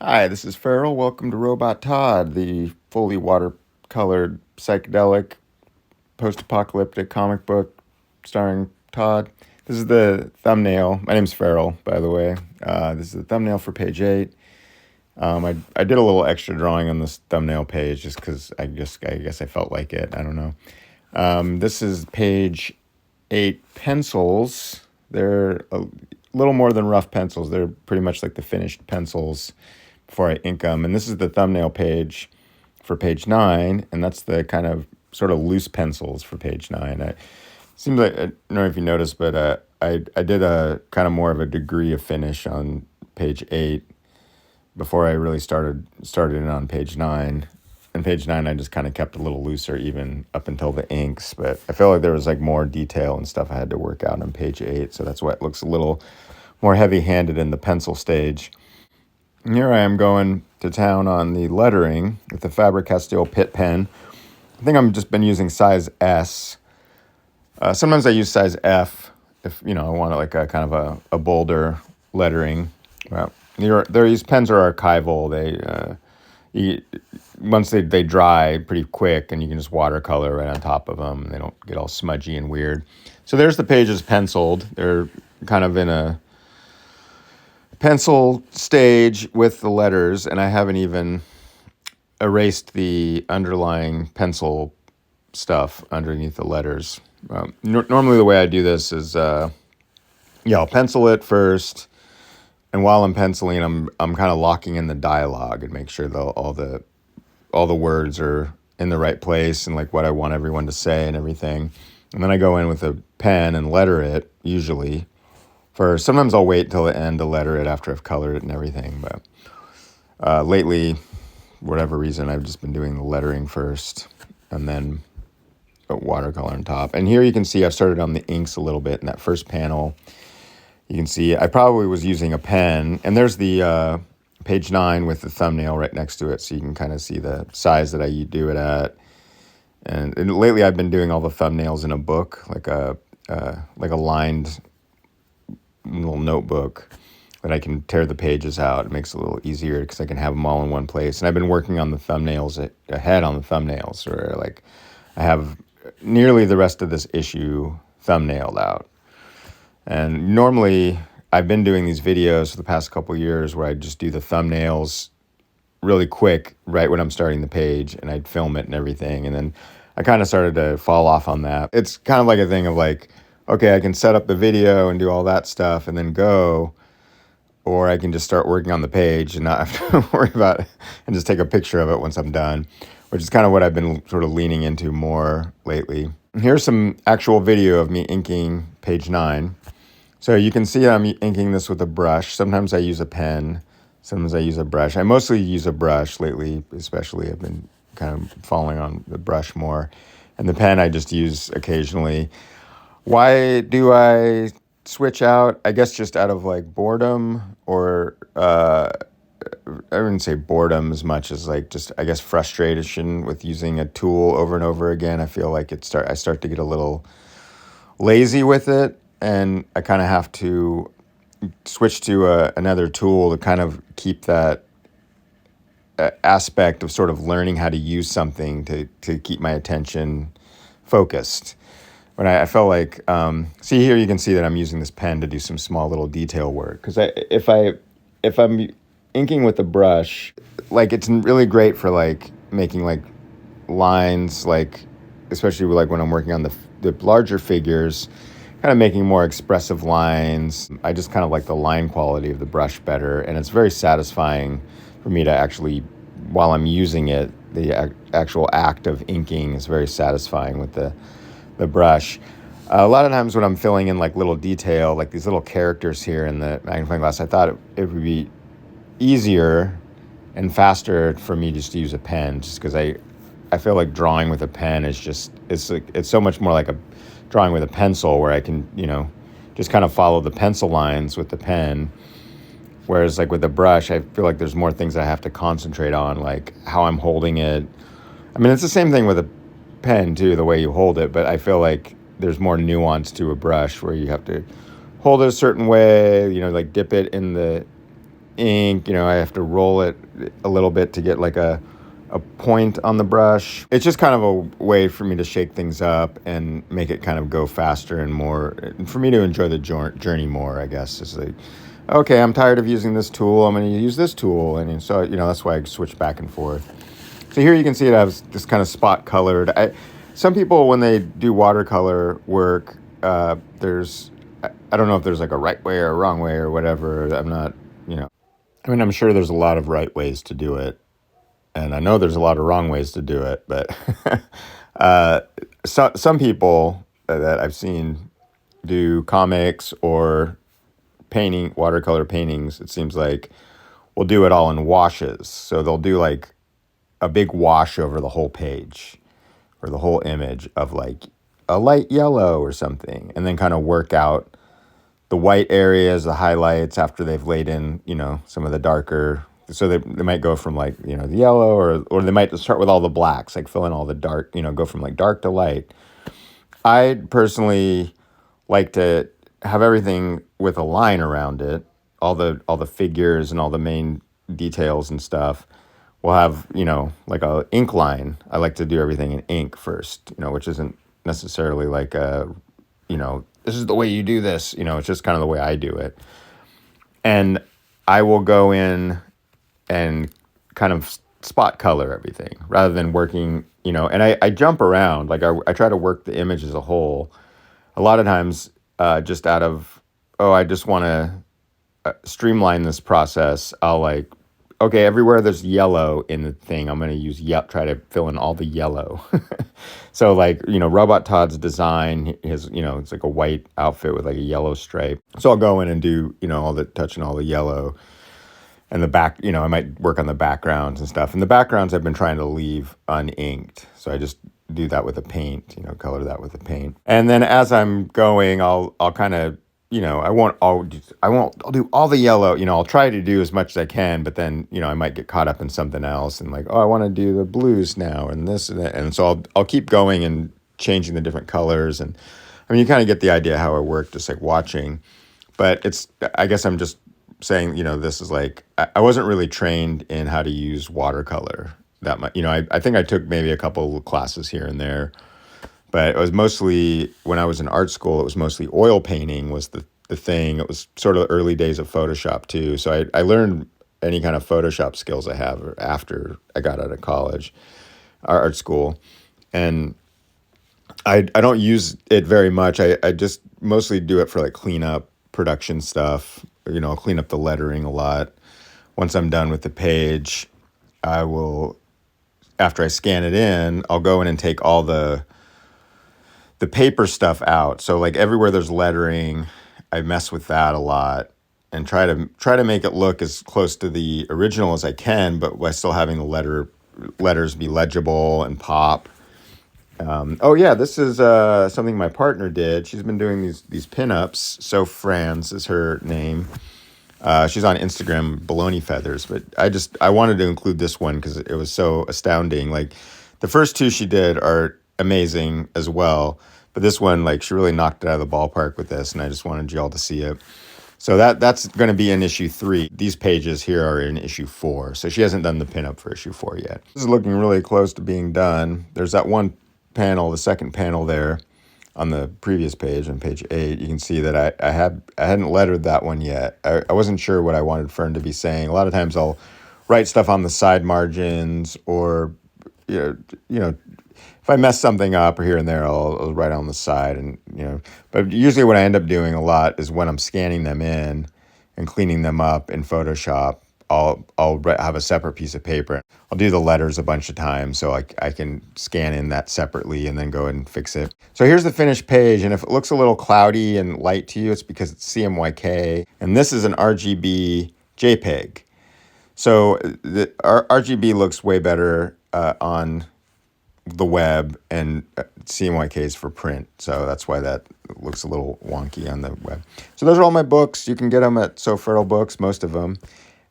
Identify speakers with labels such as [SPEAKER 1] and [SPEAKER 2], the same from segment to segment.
[SPEAKER 1] Hi, this is Farel. Welcome to Robot Todd, the fully watercolored psychedelic post-apocalyptic comic book starring Todd. This is the thumbnail. My name's Farel, by the way. This is the thumbnail for page 8. I did a little extra drawing on this thumbnail page just because I guess I felt like it. I don't know. This is page 8 pencils. They're a little more than rough pencils. They're pretty much like the finished pencils before I ink them. And this is the thumbnail page for page 9, and that's the kind of sort of loose pencils for page 9. It seems like, I don't know if you noticed, but I did a kind of more of a degree of finish on page 8 before I really started in on page 9. And page 9, I just kind of kept a little looser even up until the inks. But I felt like there was like more detail and stuff I had to work out on page 8. So that's why it looks a little more heavy-handed in the pencil stage. And here I am going to town on the lettering with the Faber Castell Pitt pen. I think I've just been using size S. Sometimes I use size F if, I want like a kind of a bolder lettering. Well, these pens are archival. Once they dry pretty quick, and you can just watercolor right on top of them. They don't get all smudgy and weird. So there's the pages penciled. They're kind of in a pencil stage with the letters, and I haven't even erased the underlying pencil stuff underneath the letters. Normally the way I do this is, I'll pencil it first, and while I'm penciling, I'm kind of locking in the dialogue and make sure all the words are in the right place and like what I want everyone to say and everything. And then I go in with a pen and letter it, usually. Sometimes I'll wait till the end to letter it after I've colored it and everything. But lately, whatever reason, I've just been doing the lettering first and then watercolor on top. And here you can see I've started on the inks a little bit in that first panel. You can see I probably was using a pen. And there's the page 9 with the thumbnail right next to it, so you can kind of see the size that I do it at. And lately I've been doing all the thumbnails in a book, like a lined little notebook that I can tear the pages out. It makes it a little easier because I can have them all in one place. And I've been working on the thumbnails ahead on the thumbnails, or like I have nearly the rest of this issue thumbnailed out. And normally I've been doing these videos for the past couple years where I just do the thumbnails really quick right when I'm starting the page, and I'd film it and everything. And then I kind of started to fall off on that. It's kind of like a thing of like, okay, I can set up the video and do all that stuff and then go, or I can just start working on the page and not have to worry about it and just take a picture of it once I'm done, which is kind of what I've been sort of leaning into more lately. And here's some actual video of me inking page 9. So you can see I'm inking this with a brush. Sometimes I use a pen, sometimes I use a brush. I mostly use a brush lately, especially. I've been kind of falling on the brush more. And the pen I just use occasionally. Why do I switch out? I guess just out of like boredom, or I wouldn't say boredom as much as like just, I guess, frustration with using a tool over and over again. I feel like I start to get a little lazy with it, and I kind of have to switch to another tool to kind of keep that aspect of sort of learning how to use something to keep my attention focused. When I felt like, see here you can see that I'm using this pen to do some small little detail work. Because if I'm inking with a brush, like it's really great for like making like lines, like especially like when I'm working on the larger figures, kind of making more expressive lines. I just kind of like the line quality of the brush better, and it's very satisfying for me to actually, while I'm using it, the actual act of inking is very satisfying with the brush. A lot of times when I'm filling in like little detail, like these little characters here in the magnifying glass, I thought it would be easier and faster for me just to use a pen, just because I feel like drawing with a pen is just, it's so much more like a drawing with a pencil, where I can, just kind of follow the pencil lines with the pen. Whereas like with a brush, I feel like there's more things I have to concentrate on, like how I'm holding it. I mean, it's the same thing with a pen too, the way you hold it, but I feel like there's more nuance to a brush where you have to hold it a certain way, like dip it in the ink. You know, I have to roll it a little bit to get like a point on the brush. It's just kind of a way for me to shake things up and make it kind of go faster and more, for me to enjoy the journey more, I guess. It's like, okay, I'm tired of using this tool, I'm going to use this tool. And so, you know, that's why I switch back and forth. So here you can see it has this kind of spot colored. Some people, when they do watercolor work, I don't know if there's like a right way or a wrong way or whatever. I'm not, you know, I mean, I'm sure there's a lot of right ways to do it. And I know there's a lot of wrong ways to do it, but some people that I've seen do comics or watercolor paintings, it seems like, will do it all in washes. So they'll do like a big wash over the whole page or the whole image of like a light yellow or something, and then kind of work out the white areas, the highlights after they've laid in, you know, some of the darker. So they might go from like, you know, the yellow, or they might start with all the blacks, like fill in all the dark, you know, go from like dark to light. I personally like to have everything with a line around it, all the figures and all the main details and stuff. We'll have, you know, like a ink line. I like to do everything in ink first, you know, which isn't necessarily like you know, this is the way you do this, you know, it's just kind of the way I do it. And I will go in and kind of spot color everything rather than working, you know, and I jump around. Like I try to work the image as a whole. A lot of times just out of, I just want to streamline this process. I'll like, okay, everywhere there's yellow in the thing, I'm going to use try to fill in all the yellow. So like, you know, Robot Todd's design is, you know, it's like a white outfit with like a yellow stripe. So I'll go in and do, you know, touching all the yellow. And the back, you know, I might work on the backgrounds and stuff. And the backgrounds I've been trying to leave uninked. So I just do that with a paint, you know, color that with a paint. And then as I'm going, I'll kind of, you know, I'll do all the yellow, you know, I'll try to do as much as I can, but then, you know, I might get caught up in something else and like, I want to do the blues now and this and that. And so I'll keep going and changing the different colors. And I mean, you kind of get the idea how I work, just like watching. But I guess I'm just saying, you know, this is like, I wasn't really trained in how to use watercolor that much. You know, I think I took maybe a couple of classes here and there, but it was mostly, when I was in art school, it was mostly oil painting was the thing. It was sort of early days of Photoshop too. So I learned any kind of Photoshop skills I have after I got out of college, art school. And I don't use it very much. I just mostly do it for like cleanup, production stuff. You know, I'll clean up the lettering a lot. Once I'm done with the page, I will, after I scan it in, I'll go in and take all the paper stuff out. So like everywhere there's lettering, I mess with that a lot and try to make it look as close to the original as I can, but while still having the letters be legible and pop. This is something my partner did. She's been doing these pinups. So Franz is her name. She's on Instagram, Baloney Feathers, but I wanted to include this one because it was so astounding. Like the first two she did are amazing as well, but this one, like, she really knocked it out of the ballpark with this, and I just wanted you all to see it. So that's going to be in issue 3. These pages here are in issue 4. So she hasn't done the pinup for issue 4 yet. This is looking really close to being done. There's that one panel, the second panel there on the previous page, on page 8. You can see that I hadn't lettered that one yet. I wasn't sure what I wanted Fern to be saying. A lot of times I'll write stuff on the side margins, or you know, if I mess something up or here and there, I'll write on the side, and you know. But usually what I end up doing a lot is when I'm scanning them in and cleaning them up in Photoshop, I'll have a separate piece of paper. I'll do the letters a bunch of times so I can scan in that separately and then go and fix it. So here's the finished page, and if it looks a little cloudy and light to you, it's because it's CMYK, and this is an RGB JPEG. So the RGB looks way better on the web, and CMYK is for print, so that's why that looks a little wonky on the web. So those are all my books. You can get them at So Farel Books, most of them.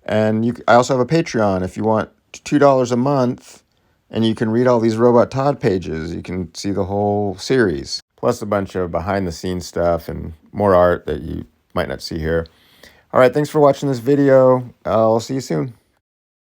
[SPEAKER 1] And I also have a Patreon if you want $2 a month, and you can read all these Robot Todd pages. You can see the whole series, plus a bunch of behind-the-scenes stuff and more art that you might not see here. All right, thanks for watching this video. I'll see you soon.